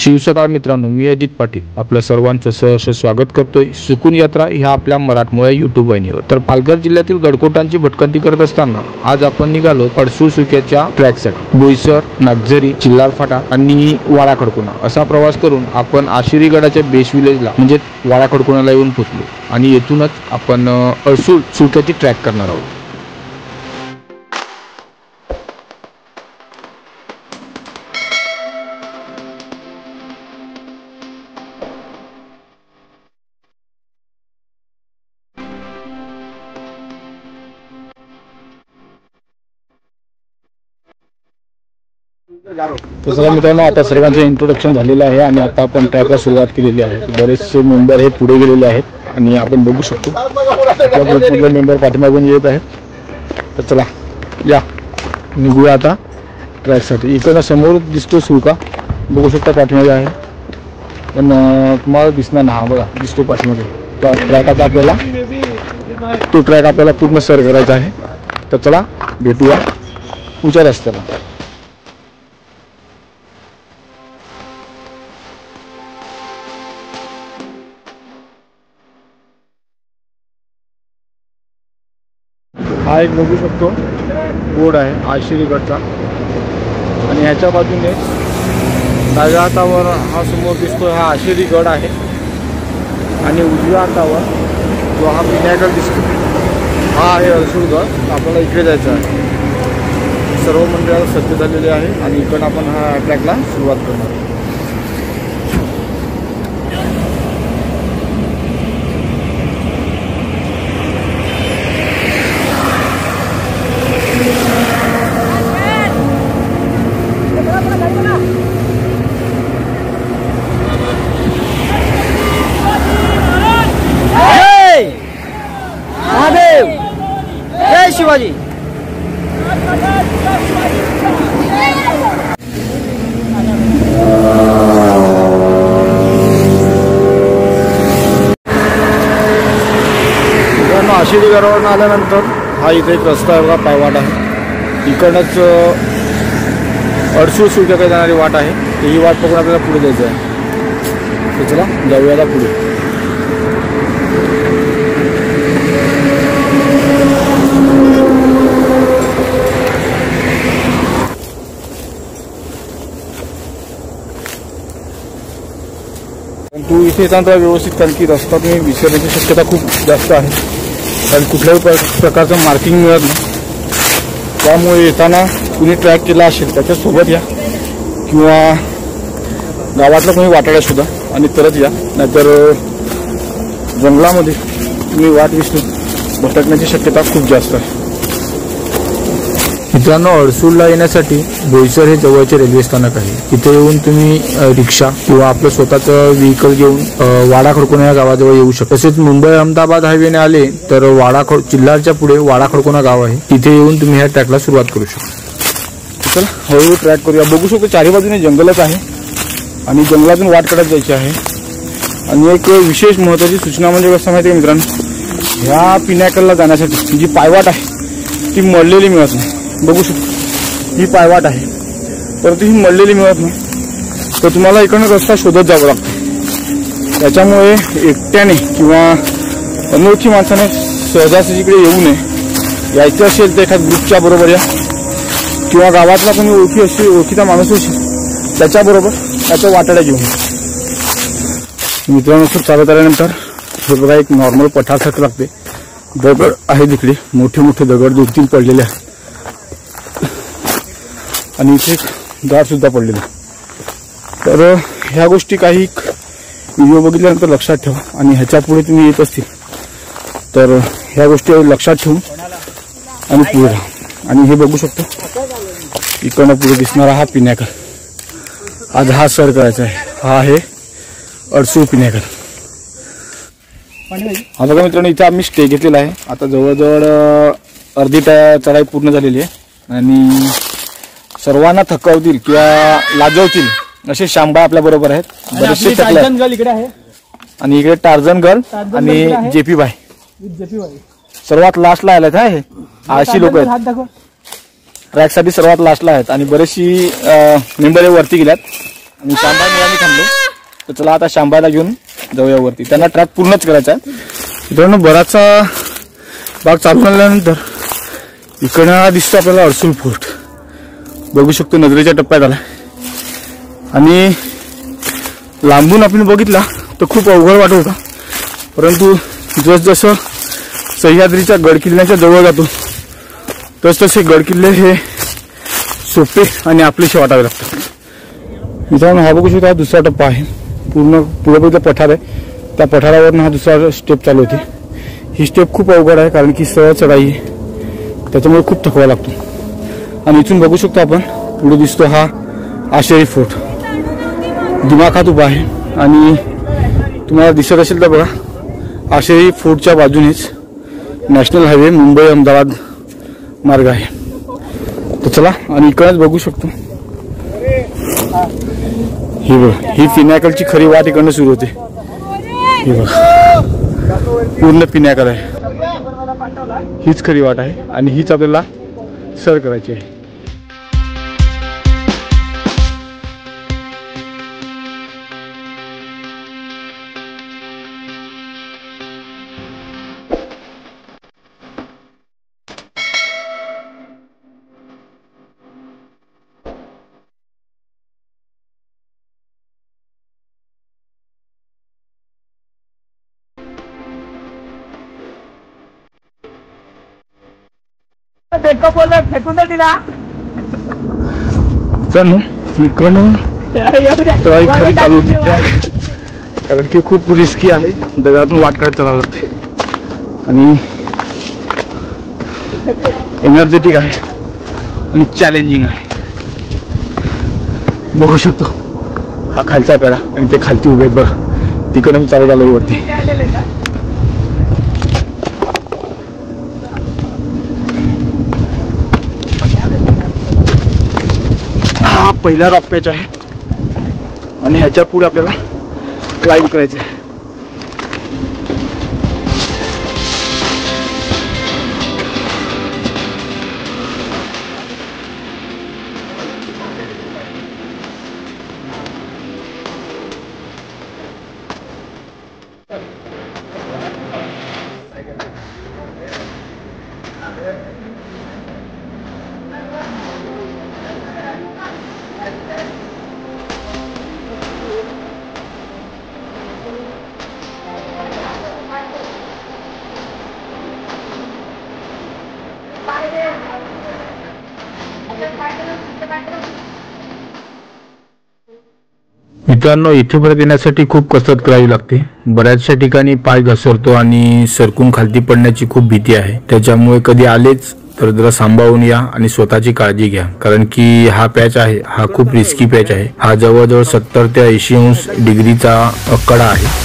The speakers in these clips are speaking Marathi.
शिवसकाळ मित्रांनो, मी अजित पाटील आपल्या सर्वांचं सहर्ष स्वागत करतोय सुकून यात्रा ह्या आपल्या मराठमोळ्या यूट्यूब वाहिनीवर। तर पालघर जिल्ह्यातील गडकोटांची भटकंती करत असताना आज आपण निघालो अडसूळ सुक्याच्या ट्रॅकसाठी। बोईसर, नागझरी, चिल्लार फाटा आणि वाडा खडकोना असा प्रवास करून आपण आशिरी गडाच्या बेस विलेजला म्हणजे वाडा खडकोनाला येऊन पोहोचलो आणि येथूनच आपण अडसूळ सुक्याची ट्रॅक करणार आहोत। तर चला मित्रांनो, आता सर्वांचं इंट्रोडक्शन झालेलं आहे आणि आता आपण ट्रॅकला सुरुवात केलेली आहे। बरेचसे मेंबर हे पुढे गेलेले आहेत आणि आपण बघू शकतो आपले मेंबर पाठीमागून येत आहेत। तर चला या निघूया आता ट्रॅकसाठी। इकडं समोर दिसतो सुका, बघू शकता पाठीमागे आहे, पण तुम्हाला दिसणार ना, बघा दिसतो पाठीमागे। ट्रॅक आता आपल्याला तो ट्रॅक आपल्याला पूर्ण सर करायचा आहे। तर चला भेटूया पुढच्या रस्त्याला। हा एक बघू शकतो बोर्ड आहे आशिरी गडचा आणि ह्याच्या बाजूने डाव्या हातावर हा समोर दिसतो हा आशिरी गड आहे आणि उजव्या हातावर जो हा पिण्यागड दिसतो हा आहे अडसूळ गड। आपल्याला इकडे जायचं आहे। सर्व मंडळाला सज्ज झालेले आहे आणि इकडे आपण हा ट्रॅकला सुरुवात करणार आहोत। जय शिवाजी। आशिरी गडावरून आल्यानंतर हा इथे एक रस्ता आहे बघा, पायवाट आहे। इकडनंच अडसूळ सुक्याकडे जाणारी वाट आहे। ही वाट पकडून आपल्याला पुढे जायचं आहे। तर चला जाऊया पुढे। तू इथे येताना व्यवस्थित, कारण की रस्ता तुम्ही विसरण्याची शक्यता खूप जास्त आहे, कारण कुठल्याही प्रकारचं मार्किंग मिळत नाही। त्यामुळे येताना कुणी ट्रॅक केला असेल त्याच्यासोबत या किंवा गावातलं कोणी वाटाड्या सुद्धा आणि तरच या, नाहीतर जंगलामध्ये तुम्ही वाट विसरून भटकण्याची शक्यता खूप जास्त आहे। मित्रांनो, अडसूळला येण्यासाठी बोईसर हे जवळचे रेल्वे स्थानक आहे। तिथे येऊन तुम्ही रिक्षा किंवा आपलं स्वतःचं व्हेकल घेऊन वाडा खडकोना या गावाजवळ येऊ शकता। तसेच मुंबई अहमदाबाद हायवेने आले तर चिल्लारच्या पुढे वाडा खडकोना गाव आहे, तिथे येऊन तुम्ही ह्या ट्रॅकला सुरुवात करू शकता। चला हळूहळू ट्रॅक करूया। बघू शकतो चारी बाजूने जंगलच आहे आणि जंगलातून वाट काढत जायची आहे। आणि एक विशेष महत्त्वाची सूचना म्हणजे कसं माहिती आहे मित्रांनो, ह्या पिनॅकलला जाण्यासाठी जी पायवाट आहे ती मळलेली मिळत नाही। बघू शकतो ही पायवाट आहे, परंतु ही मळलेली मिळत नाही, तर तुम्हाला इकडनं रस्ता शोधत जावं लागतं। त्याच्यामुळे एकट्याने किंवा अनोळखी माणसाने सहजासहजीकडे येऊ नये। यायचं असेल तर एखाद्या ग्रुपच्या बरोबर या किंवा गावातला कोणी ओळखीचा माणूस असेल त्याच्याबरोबर त्याच्या वाटाड्या घेऊन। मित्रांनो, सर चालत आल्यानंतर हे बघा एक नॉर्मल पठारासारखं लागते। दगड आहे तिकडे, मोठे मोठे दगड 2-3 पडलेले आहेत आणि इथे एक दार सुद्धा पडलेलं। तर ह्या गोष्टी काही व्हिडिओ बघितल्यानंतर लक्षात ठेवा आणि ह्याच्या पुढे तुम्ही येत असतील तर ह्या गोष्टी लक्षात ठेवून आणि पुढे राहा। आणि हे बघू शकतो इकडनं पुढे दिसणारा हा पिनॅकल, आज हा सर करायचा आहे। हा आहे अडसूळ पिनॅकल। हा बघा मित्रांनो, इथे आम्ही स्टे घेतलेला आहे। आता जवळजवळ अर्धी चढाई पूर्ण झालेली आहे आणि सर्वांना थकवतील किंवा लाजवतील असे शांबा आपल्या बरोबर आहेत। बरेचसे इकडे आहे आणि इकडे टार्झन गर्ल आणि जेपी बाई सर्वात लास्टला आलेत आहे। अशी लोक आहेत ट्रॅकसाठी सर्वात लास्टला आहेत आणि बरेचशी मेंबर वरती गेल्यात। आणि शांबाई मुलांनी थांबलो. तर चला आता शांबाईला घेऊन जाऊया वरती. त्यांना ट्रॅक पूर्णच करायचा आहे. मित्रांनो बराचसा भाग चालून आल्यानंतर इकडनं दिसतो आपल्याला अर्सुल फोर्ट. बघू शकतो नजरेच्या टप्प्यात आला. आणि लांबून आपण बघितला तर खूप अवघड वाटत होता, परंतु जसजसं सह्याद्रीच्या गडकिल्ल्याच्या जवळ जातो तसतसे गडकिल्ले हे सोपे आणि आपलेसे वाटावे लागतात. मित्रांनो हा बघू शकतो हा दुसरा टप्पा आहे. पूर्ण पुढे पठार आहे. त्या पठारावरनं हा दुसरा स्टेप चालू होते. ही स्टेप खूप अवघड आहे कारण की सहज चढाई आहे, त्याच्यामुळे खूप थकवा लागतो. आणि इथून बघू शकतो आपण पुढे दिसतो हा आशेरी फोर्ट. दिमाखात उभा आहे आणि तुम्हाला दिसत असेल तर बघा आशेरी फोर्टच्या बाजूनेच नॅशनल हायवे मुंबई अहमदाबाद मार्ग आहे. तर चला आणि इकडंच बघू शकतो ही बघा ही पिनॅकलची खरी वाट इकडनं सुरू होते. ही बघा पूर्ण पिनॅकल आहे. हीच खरी वाट आहे आणि हीच आपल्याला सर करायची आहे. फेकून दिला इकडून खरी चालू होती कारण की खूप रिस्की आहे. दगडातून वाट काढत चालावं लागते आणि एनर्जेटिक आहे आणि चॅलेंजिंग आहे. बघू शकतो हा खालचा पेढा आणि ते खालती उभे आहेत बघा. तिकडे मी चालत आलो वरती. हा पहिला रॉक पॅच आहे आणि ह्याच्या पुढे आपल्याला क्लाइंब करायचं आहे. मित्रांनो इथेपर्यंत येण्यासाठी खूप कसरत करावी लागते. बऱ्याचशा ठिकाणी पाय घसरतो आणि सरकून खालती पडण्याची खूप भीती आहे. त्याच्यामुळे कधी आलेच तर जरा सांभाळून या आणि स्वतःची काळजी घ्या कारण की हा पॅच आहे हा खूप रिस्की पॅच आहे. हा जवळजवळ 70 ते 80 डिग्रीचा कडा आहे.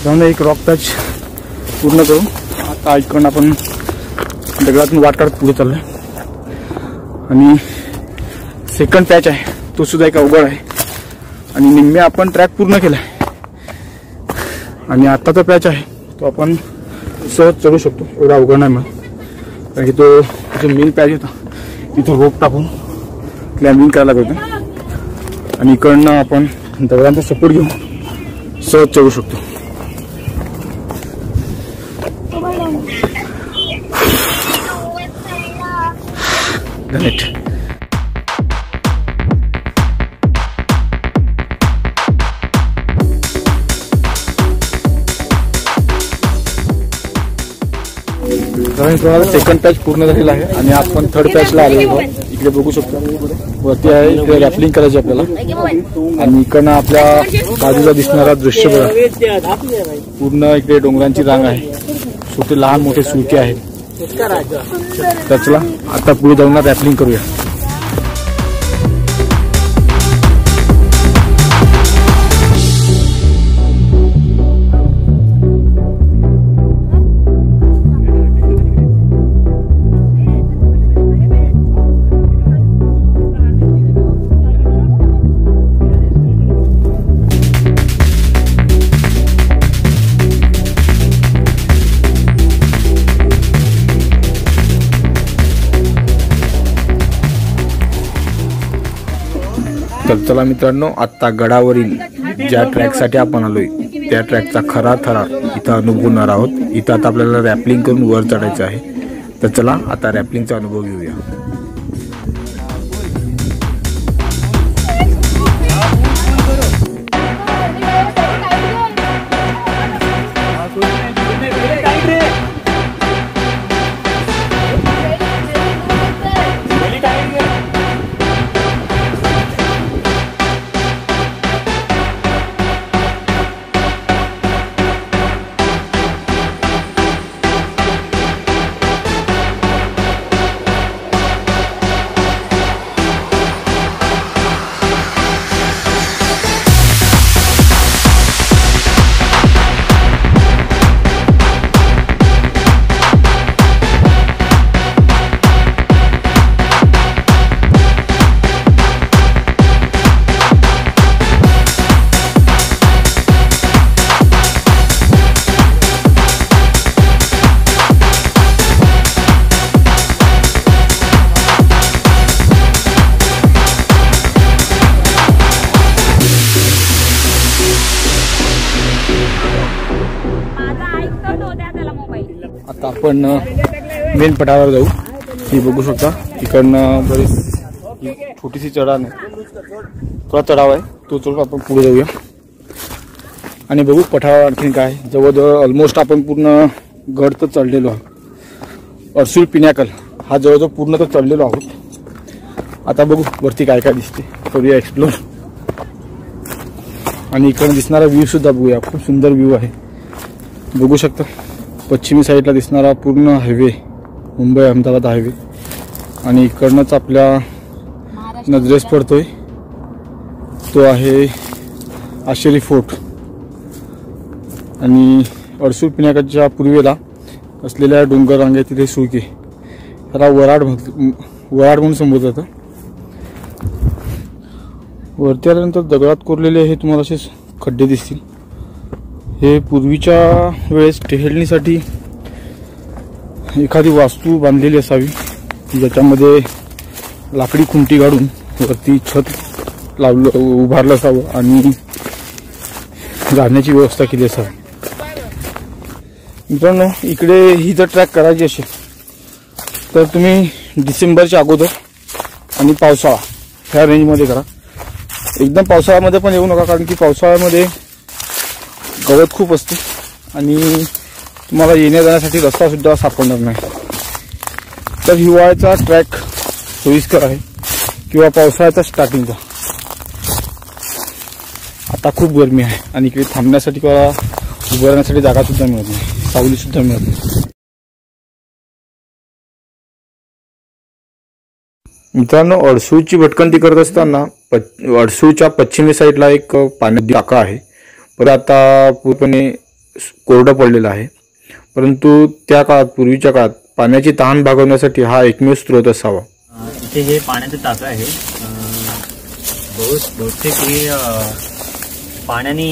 जाऊन एक रॉक पॅच पूर्ण करून आता इकडून आपण दगडातून वाट काढत पुढे चाललोय. आणि सेकंड पॅच आहे तो सुद्धा एक अवघड आहे आणि निम्मे आपण ट्रॅक पूर्ण केलाय. आणि आत्ताचा पॅच आहे तो आपण सहज चढू शकतो, एवढा अवघड नाही मग. कारण की तो जो मेन पॅच होता तिथं रोप टाकून क्लाइम्बिंग करायला लागतं आणि इकडनं आपण दगडांचा सपोर्ट घेऊन सहज चढू शकतो. धन्यवाद. सेकंड पॅच पूर्ण झालेला आहे आणि आपण थर्ड पॅचला आलेलो आहोत. इकडे बघू शकतो वरती आहे, इकडे रॅपलिंग करायची आपल्याला. आणि इकडनं आपल्या बाजूला दिसणारा दृश्य बघा, पूर्ण इकडे डोंगरांची रांग आहे, छोटे लहान मोठे सुके आहेत. तर चला आता पुढे जाऊन रॅपलिंग करूया. तर चला मित्रांनो, आता गडावरील ज्या ट्रॅकसाठी आपण आलोय त्या ट्रॅकचा खरा थरार इथं अनुभवणार आहोत. इथं आता आपल्याला रॅपलिंग करून वर चढायचं आहे. तर चला आता रॅपलिंगचा अनुभव घेऊया. आता आपण मेन पठारावर जाऊ. ही बघू शकता इकडनं बरीच छोटीशी चढाण आहे, थोडा चढाव आहे, तो चढून आपण पुढे जाऊया आणि बघू पठारावर आणखीन काय. जवळजवळ ऑलमोस्ट आपण पूर्ण गड तर चढलेलो आहोत. अर्सुल पिनॅकल हा जवळजवळ पूर्ण तर चढलेलो आहोत. आता बघू वरती काय काय दिसते, करूया एक्सप्लोर. आणि इकडे दिसणारा व्ह्यू सुद्धा बघूया, खूप सुंदर व्ह्यू आहे. बघू शकता पश्चिमी साईडला दिसणारा पूर्ण हायवे, मुंबई अहमदाबाद हायवे. आणि इकडनंच आपल्या नजरेस पडतोय तो आहे आशेरी फोर्ट. आणि अर्सुल पिनॅकलच्या पूर्वेला असलेल्या डोंगर रांगे तिथे सुळके, त्याला वराड म्हणून संबोधलं जातं. वरती आल्यानंतर दगडात कोरलेले हे तुम्हाला असे खड्डे दिसतील. हे पूर्वीच्या वेळेस टेहळणीसाठी एखादी वास्तू बांधलेली असावी, ज्याच्यामध्ये लाकडी खुंटी काढून वरती छत उभारलं असावं आणि राहण्याची व्यवस्था केली असावी. मित्रांनो, इकडे ही जर ट्रॅक करायची असेल तर तुम्ही डिसेंबरच्या अगोदर आणि पावसाळा ह्या रेंजमध्ये करा. एकदम पावसाळ्यामध्ये पण येऊ नका, कारण की पावसाळ्यामध्ये गवत खूप असते आणि तुम्हाला येण्या जाण्यासाठी रस्ता सुद्धा सापडणार नाही. तर हिवाळ्याचा ट्रॅक सोयीस्कर आहे किंवा पावसाळ्याचा स्टार्टिंगचा. आता खूप गरमी आहे आणि इकडे थांबण्यासाठी किंवा उभं राहण्यासाठी जागा सुद्धा मिळत नाही, सावली सुद्धा मिळत नाही. मित्रांनो, अर्सुलची भटकंती करत असताना अर्सुलच्या पश्चिमी साईडला एक पाण्याची टाका आहे. पण आता पूर्णपणे कोरडं पडलेलं आहे, परंतु त्या काळात, पूर्वीच्या काळात पाण्याची तहान भागवण्यासाठी हा एकमेव स्रोत असावा. इथे हे पाण्याचं टाकं आहे. बहुतेक हे पाण्याने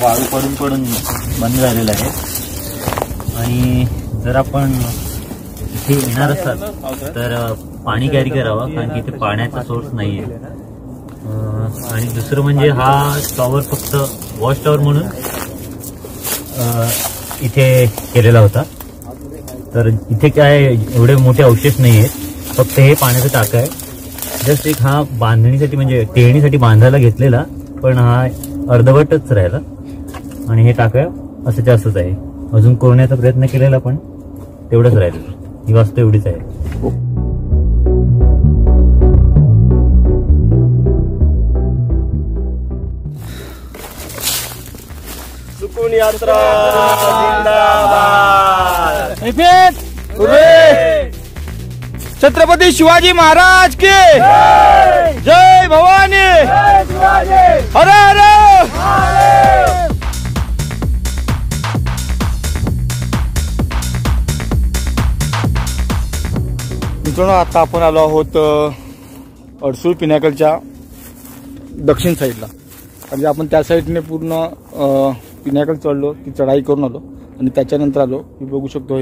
वाळू पडून पडून बंद झालेलं आहे. आणि जर आपण इथे येणार असाल तर पाणी कॅरी करावं, कारण की इथे पाण्याचा सोर्स नाही आहे. आणि दुसरं म्हणजे हा टॉवर फक्त वॉच टॉवर म्हणून इथे केलेला होता. तर इथे काय एवढे मोठे अवशेष नाही आहेत, फक्त हे पाण्याचं टाकं आहे. जस्ट एक हा बांधणीसाठी म्हणजे टेहणीसाठी बांधायला घेतलेला, पण हा अर्धवटच राहिला. आणि हे टाकं असंच्या असंच आहे. अजून कोरण्याचा प्रयत्न केलेला पण तेवढंच राहिलं. ही वास्तू एवढीच आहे. सुकून यात्रा छत्रपती शिवाजी महाराज की जय भवानी, हर हर. मित्रांनो, आता आपण आलो आहोत अर्सुल पिनॅकलच्या दक्षिण साईडला. म्हणजे आपण त्या साईडने पूर्ण पिनॅकल चढलो, ती चढाई करून आलो आणि त्याच्यानंतर आलो. ही बघू शकतो,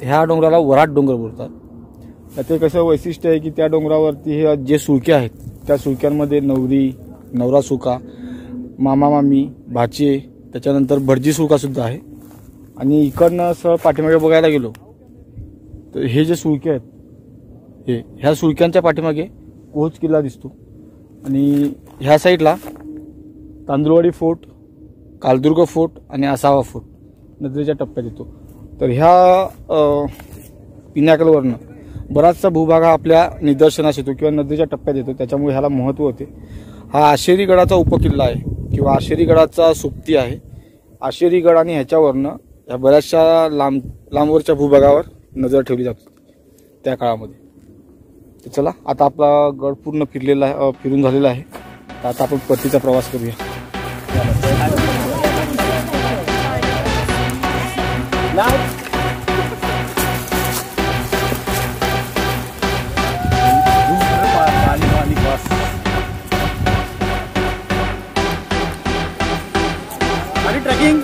ह्या डोंगराला वराड डोंगर बोलतात. त्याचे कसं वैशिष्ट्य आहे की त्या डोंगरावरती हे जे सुळके आहेत त्या सुळक्यांमध्ये नवरा सुका, मामा मामी, भाचे, त्याच्यानंतर भटजी सुळकासुद्धा आहे. आणि इकडनं असं पाठीमागे बघायला गेलो तर हे जे सुळके आहेत ह्या सुळक्यांच्या पाठीमागे कोच किल्ला दिसतो. आणि ह्या साईडला तांदुळवाडी फोर्ट, कालदुर्ग फोर्ट आणि आसावा फोर्ट नदीच्या टप्प्यात येतो. तर ह्या पिनाकलवरनं बराचसा भूभाग हा आपल्या निदर्शनास येतो किंवा नदीच्या टप्प्यात येतो. त्याच्यामुळे ह्याला महत्त्व होते. हा आशेरीगडाचा उपकिल्ला आहे किंवा आशेरीगडाचा सुप्ती आहे. आशेरीगड आणि ह्याच्यावरनं ह्या बऱ्याचशा लांबवरच्या भूभागावर नजर ठेवली जाते त्या काळामध्ये. तर चला, आता आपला गड पूर्ण फिरून झालेला आहे. तर आता आपण परतीचा प्रवास करूया. ट्रेकिंग.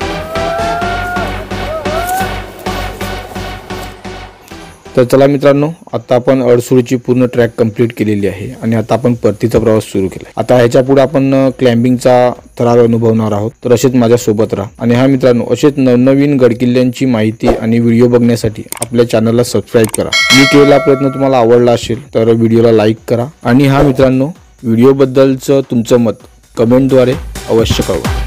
तर चला मित्रांनो, आता आपण अडसूळची पूर्ण ट्रॅक कंप्लीट केलेली आहे आणि आता आपण परतीचा प्रवास सुरू केला. आता ह्याच्या पुढे आपण क्लाइम्बिंगचा थरार अनुभवणार आहोत. तर असेच माझ्या सोबत राहा. आणि हा मित्रांनो, असेच नवनवीन गडकिल्ल्यांची माहिती आणि व्हिडिओ बघण्यासाठी आपल्या चॅनलला सबस्क्राईब करा. मी केलेला प्रयत्न तुम्हाला आवडला असेल तर व्हिडिओला लाईक करा. आणि हा मित्रांनो, व्हिडिओबद्दलचं तुमचं मत कमेंटद्वारे अवश्य कळवा.